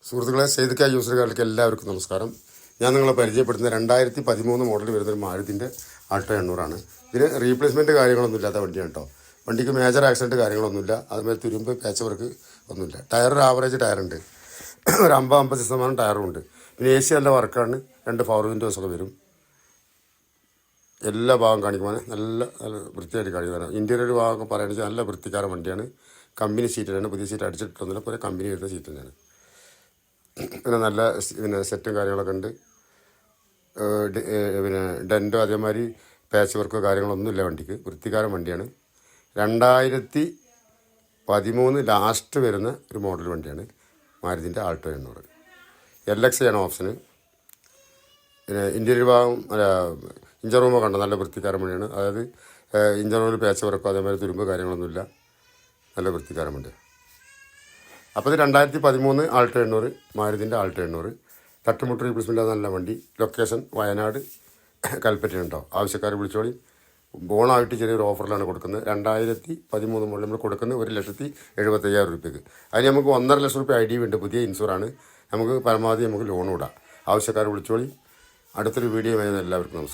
സുഹൃത്തുക്കളെ, സേതുക്ക യൂസറുകാർക്ക് എല്ലാവർക്കും നമസ്കാരം. ഞാൻ നിങ്ങളെ പരിചയപ്പെടുത്തുന്ന 2013 മോഡൽ വരുന്നൊരു മാരുതിൻ്റെ ആൾട്ടോ 800 ഇതിന് റീപ്ലേസ്മെൻറ്റ് കാര്യങ്ങളൊന്നും ഇല്ലാത്ത വണ്ടിയാണ് കേട്ടോ. വണ്ടിക്ക് മേജർ ആക്സിഡൻറ്റ് കാര്യങ്ങളൊന്നുമില്ല. അതുമാതിരി തുരുമ്പ് പാച്ച് വർക്ക് ഒന്നുമില്ല. ടയർ ആവറേജ് ടയറുണ്ട്, ഒരു 50-50% ടയറും ഉണ്ട്. പിന്നെ AC നല്ല വർക്കാണ്. 2 പവർ വിൻഡോസൊക്കെ വരും. എല്ലാ ഭാഗം കാണിക്കുവാൻ നല്ല വൃത്തിയായിട്ട് കാണിക്കുവാനാണ്. ഇൻറ്റീരിയർ ഭാഗമൊക്കെ പറയുകയാണെന്ന് വെച്ചാൽ നല്ല വൃത്തിക്കാര വണ്ടിയാണ്. കമ്പനി സീറ്റ് തന്നെയാണ്, പുതിയ സീറ്റ് അടിച്ചിട്ടൊന്നുമില്ല, പോലെ കമ്പനി വരുന്ന സീറ്റ് തന്നെയാണ്. പിന്നെ നല്ല സെറ്റും കാര്യങ്ങളൊക്കെ ഉണ്ട്. പിന്നെ ഡെൻറ്റോ അതേമാതിരി പാച്ച് വർക്കോ കാര്യങ്ങളൊന്നുമില്ല വണ്ടിക്ക്. വൃത്തിക്കാരൻ വണ്ടിയാണ്. 2013 ലാസ്റ്റ് വരുന്ന ഒരു മോഡൽ വണ്ടിയാണ് മാരുതിൻ്റെ ആൾട്ടോ 800. LX ആണ് ഓപ്ഷന്. പിന്നെ ഇൻറ്റീരിയർ ഭാഗം ഇഞ്ചർ റൂമൊക്കെ ഉണ്ട്, നല്ല വൃത്തിക്കാരൻ വണ്ടിയാണ്. അതായത് ഇഞ്ചർ റൂമിൽ പാച്ച് വർക്കോ അതേമാതിരി തുരുമ്പ് കാര്യങ്ങളൊന്നുമില്ല, നല്ല വൃത്തിക്കാരൻ വണ്ടിയാണ്. അപ്പോൾ ഇത് 2013 ആൾട്ടോ 800 മാരുതിൻ്റെ ആൾട്ടോ 800 തട്ടുമുട്ട് റീപ്ലേസ്മെൻ്റ് നല്ല വണ്ടി. ലൊക്കേഷൻ വയനാട് കൽപ്പറ്റയുണ്ടോ. ആവശ്യക്കാർ വിളിച്ചോളി. ബോണായിട്ട് ചെറിയൊരു ഓഫറിലാണ് കൊടുക്കുന്നത്. 2013 മുതൽ നമ്മൾ കൊടുക്കുന്നത് 1,75,000 രൂപയ്ക്ക്. അതിന് നമുക്ക് 1.5 ലക്ഷം രൂപ ID ഉണ്ട്. പുതിയ ഇൻഷുറാണ്. നമുക്ക് പരമാവധി നമുക്ക് ലോൺ ഇടാം. ആവശ്യക്കാർ വിളിച്ചോളി. അടുത്തൊരു വീഡിയോ വരുന്ന എല്ലാവർക്കും നമസ്കാരം.